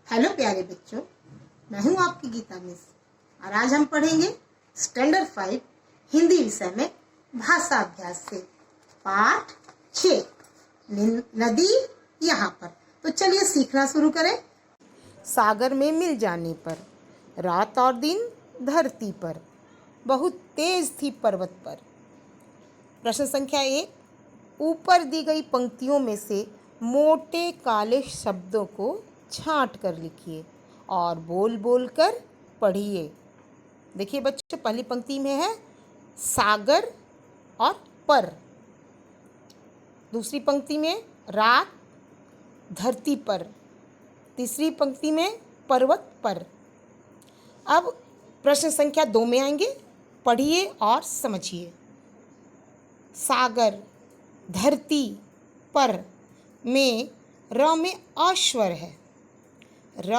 Hello प्यारे बच्चों, मैं हूं आपकी गीता मिस और आज हम पढ़ेंगे स्टैंडर्ड 5 हिंदी विषय में भाषा अभ्यास से पाठ 6 नदी यहाँ पर। तो चलिए सीखना शुरू करें। सागर में मिल जाने पर रात और दिन धरती पर बहुत तेज थी पर्वत पर। प्रश्न संख्या 1, ऊपर दी गई पंक्तियों में से मोटे काले शब्दों को छांट कर लिखिए और बोल बोल कर पढ़िए। देखिए बच्चों, पहली पंक्ति में है सागर और पर, दूसरी पंक्ति में रात धरती पर, तीसरी पंक्ति में पर्वत पर। अब प्रश्न संख्या 2 में आएंगे, पढ़िए और समझिए। सागर धरती पर में र में अ स्वर है, र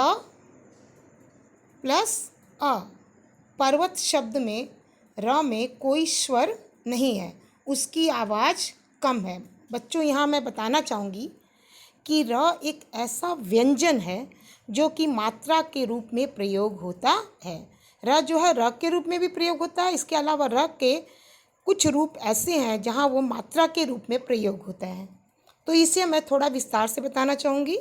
प्लस अ। पर्वत शब्द में र में कोई स्वर नहीं है, उसकी आवाज़ कम है। बच्चों, यहाँ मैं बताना चाहूँगी कि र एक ऐसा व्यंजन है जो कि मात्रा के रूप में प्रयोग होता है। र जो है र के रूप में भी प्रयोग होता है। इसके अलावा र के कुछ रूप ऐसे हैं जहाँ वो मात्रा के रूप में प्रयोग होता है। तो इसे मैं थोड़ा विस्तार से बताना चाहूँगी।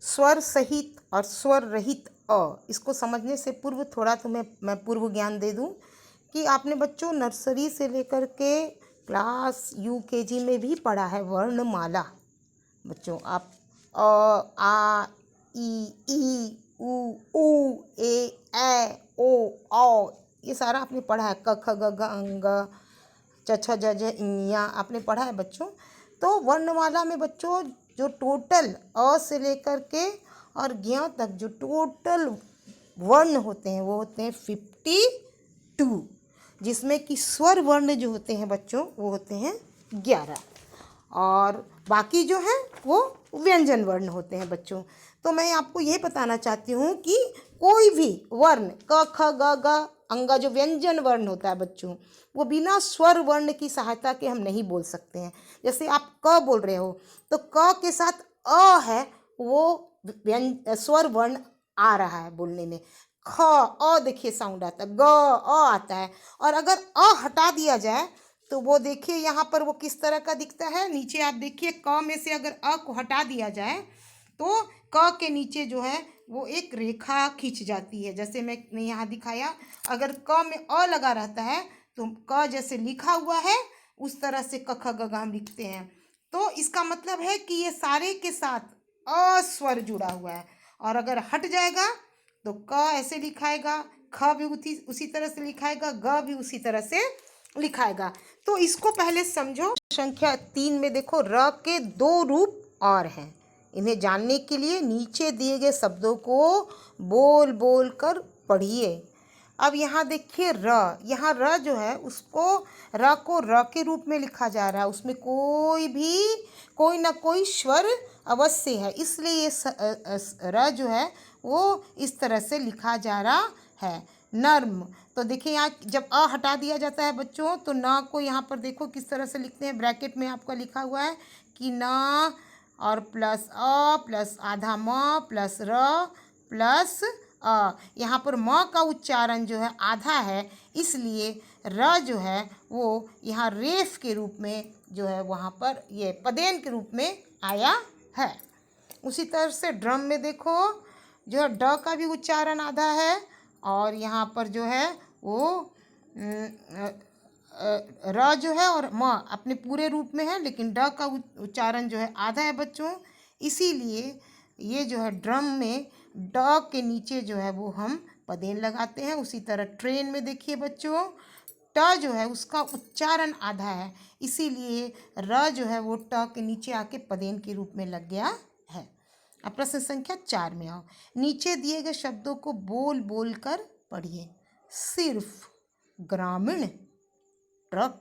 स्वर सहित और स्वर रहित अ, इसको समझने से पूर्व थोड़ा तुम्हें मैं पूर्व ज्ञान दे दूं कि आपने बच्चों नर्सरी से लेकर के क्लास यूकेजी में भी पढ़ा है वर्णमाला। बच्चों आप अ, आ, ई, ऊ, ए, ओ, औ, ये सारा आपने पढ़ा है। क ख ग घ अंग च छ ज झ इया आपने पढ़ा है बच्चों। तो वर्णमाला में बच्चों जो टोटल अ से लेकर के और ज्ञ तक जो टोटल वर्ण होते हैं वो होते हैं 52, जिसमें कि स्वर वर्ण जो होते हैं बच्चों वो होते हैं 11 और बाकी जो है वो व्यंजन वर्ण होते हैं बच्चों। तो मैं आपको ये बताना चाहती हूँ कि कोई भी वर्ण क ख ग घ अंगा जो व्यंजन वर्ण होता है बच्चों, वो बिना स्वर वर्ण की सहायता के हम नहीं बोल सकते हैं। जैसे आप क बोल रहे हो तो क के साथ अ है, वो स्वर वर्ण आ रहा है बोलने में। ख अ देखिए साउंड आता है, ग अ आता है। और अगर अ हटा दिया जाए तो वो देखिए यहाँ पर वो किस तरह का दिखता है। नीचे आप देखिए, क में से अगर अ को हटा दिया जाए तो क के नीचे जो है वो एक रेखा खींच जाती है। जैसे मैंने यहाँ दिखाया, अगर क में अ लगा रहता है तो क जैसे लिखा हुआ है उस तरह से क ख ग घ हम लिखते हैं। तो इसका मतलब है कि ये सारे के साथ अ स्वर जुड़ा हुआ है। और अगर हट जाएगा तो क ऐसे लिखाएगा, ख भी उसी तरह से लिखाएगा, ग भी उसी तरह से लिखाएगा। तो इसको पहले समझो। संख्या 3 में देखो र के 2 रूप और हैं। इन्हें जानने के लिए नीचे दिए गए शब्दों को बोल बोल कर पढ़िए। अब यहाँ देखिए र, यहाँ र जो है उसको र को र के रूप में लिखा जा रहा है। उसमें कोई ना कोई स्वर अवश्य है, इसलिए ये र जो है वो इस तरह से लिखा जा रहा है। नर्म, तो देखिए यहाँ जब अ हटा दिया जाता है बच्चों तो न को यहाँ पर देखो किस तरह से लिखते हैं। ब्रैकेट में आपका लिखा हुआ है कि न और प्लस अ प्लस आधा म प्लस र प्लस अ। यहाँ पर म का उच्चारण जो है आधा है, इसलिए र जो है वो यहाँ रेफ के रूप में जो है वहाँ पर ये पदेन के रूप में आया है। उसी तरह से ड्रम में देखो जो है ड का भी उच्चारण आधा है और यहाँ पर जो है वो र जो है और म अपने पूरे रूप में है, लेकिन ड का उच्चारण जो है आधा है बच्चों। इसीलिए ये जो है ड्रम में ड के नीचे जो है वो हम पदेन लगाते हैं। उसी तरह ट्रेन में देखिए बच्चों ट जो है उसका उच्चारण आधा है, इसीलिए र जो है वो ट के नीचे आके पदेन के रूप में लग गया है। अब प्रश्न संख्या 4 में आओ। नीचे दिए गए शब्दों को बोल बोल कर पढ़िए। सिर्फ, ग्रामीण, ट्रक,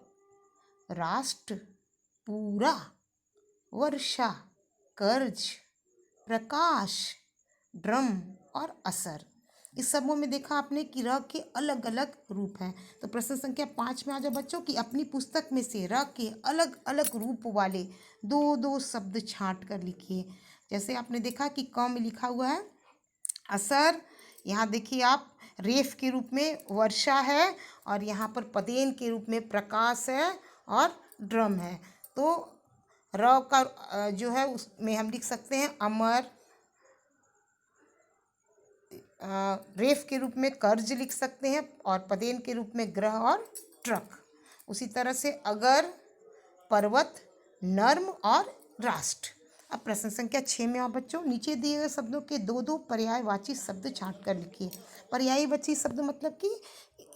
राष्ट्र, पूरा, वर्षा, कर्ज, प्रकाश, ड्रम और असर। इस सबों में देखा आपने कि र के अलग अलग रूप हैं। तो प्रश्न संख्या 5 में आ जाओ बच्चों कि अपनी पुस्तक में से र के अलग अलग रूप वाले 2-2 शब्द छांट कर लिखिए। जैसे आपने देखा कि क में लिखा हुआ है असर, यहाँ देखिए आप रेफ के रूप में वर्षा है, और यहाँ पर पदेन के रूप में प्रकाश है और ड्रम है। तो र का जो है उसमें हम लिख सकते हैं अमर, रेफ के रूप में कर्ज लिख सकते हैं, और पदेन के रूप में ग्रह और ट्रक। उसी तरह से अगर, पर्वत, नर्म और राष्ट्र। अब प्रश्न संख्या 6 में आओ बच्चों। नीचे दिए गए शब्दों के दो दो पर्यायवाची शब्द छांट कर लिखिए। पर्यायवाची शब्द मतलब कि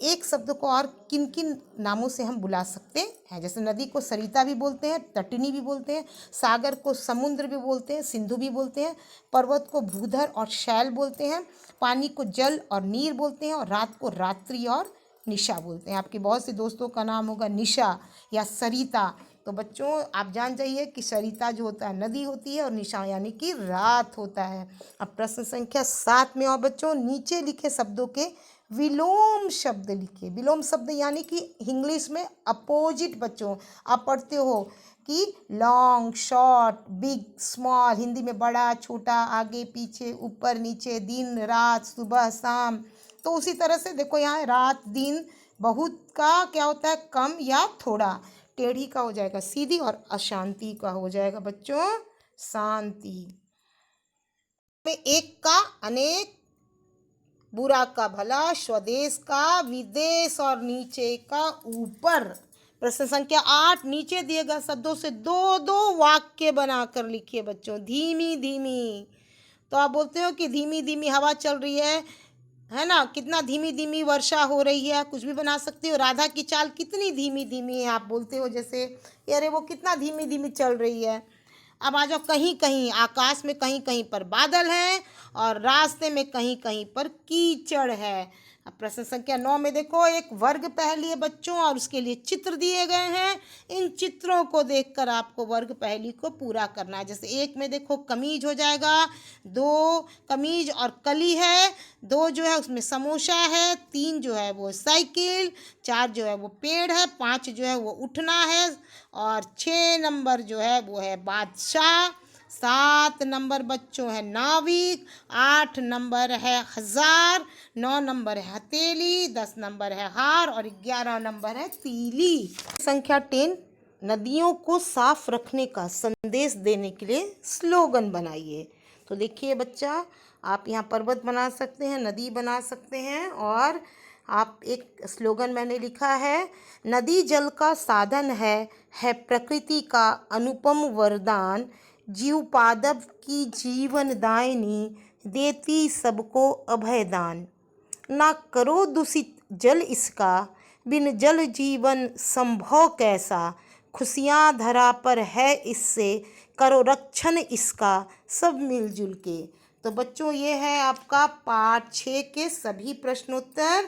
एक शब्द को और किन किन नामों से हम बुला सकते हैं। जैसे नदी को सरिता भी बोलते हैं, तटिनी भी बोलते हैं, सागर को समुद्र भी बोलते हैं, सिंधु भी बोलते हैं, पर्वत को भूधर और शैल बोलते हैं, पानी को जल और नीर बोलते हैं, और रात को रात्रि और निशा बोलते हैं। आपके बहुत से दोस्तों का नाम होगा निशा या सरिता। तो बच्चों आप जान जाइए कि सरिता जो होता है नदी होती है, और निशा यानी कि रात होता है। अब प्रश्न संख्या 7 में, और बच्चों नीचे लिखे शब्दों के विलोम शब्द लिखिए। विलोम शब्द यानी कि इंग्लिश में अपोजिट। बच्चों आप पढ़ते हो कि long, short, big, small, Hindi में बड़ा, छोटा, आगे पीछे, ऊपर नीचे, दिन रात, सुबह शाम। तो उसी तरह से देखो यहाँ रात दिन, बहुत का क्या होता है कम या थोड़ा, टेढ़ी का हो जाएगा सीधी, और अशांति का हो जाएगा बच्चों शांति। एक का अनेक, बुरा का भला, स्वदेश का विदेश, और नीचे का ऊपर। प्रश्न संख्या 8, नीचे दिए गए शब्दों से दो दो वाक्य बनाकर लिखिए बच्चों। धीमी धीमी, तो आप बोलते हो कि धीमी धीमी हवा चल रही है ना, कितना धीमी धीमी वर्षा हो रही है, कुछ भी बना सकते हो। राधा की चाल कितनी धीमी धीमी है, आप बोलते हो जैसे अरे वो कितना धीमी धीमी चल रही है। अब आ जाओ, कहीं कहीं आकाश में कहीं कहीं पर बादल हैं, और रास्ते में कहीं कहीं पर कीचड़ है। अब प्रश्न संख्या 9 में देखो, एक वर्ग पहेली है बच्चों, और उसके लिए चित्र दिए गए हैं। इन चित्रों को देखकर आपको वर्ग पहेली को पूरा करना है। जैसे 1 में देखो कमीज हो जाएगा, 2 कमीज और कली है, 2 जो है उसमें समोसा है, 3 जो है वो साइकिल, 4 जो है वो पेड़ है, 5 जो है वो उठना है, और 6 नंबर जो है वो है बादशाह, 7 नंबर बच्चों है नाविक, 8 नंबर है हजार, 9 नंबर है हथेली, 10 नंबर है हार, और 11 नंबर है तीली। संख्या 10, नदियों को साफ रखने का संदेश देने के लिए स्लोगन बनाइए। तो देखिए बच्चा, आप यहाँ पर्वत बना सकते हैं, नदी बना सकते हैं, और आप एक स्लोगन मैंने लिखा है, नदी जल का साधन है प्रकृति का अनुपम वरदान, जीवपादप की जीवन दायिनी, देती सबको अभयदान। ना करो दूषित जल इसका, बिन जल जीवन संभव कैसा, खुशियाँ धरा पर है इससे, करो रक्षण इसका सब मिलजुल के। तो बच्चों ये है आपका पाठ 6 के सभी प्रश्नोत्तर।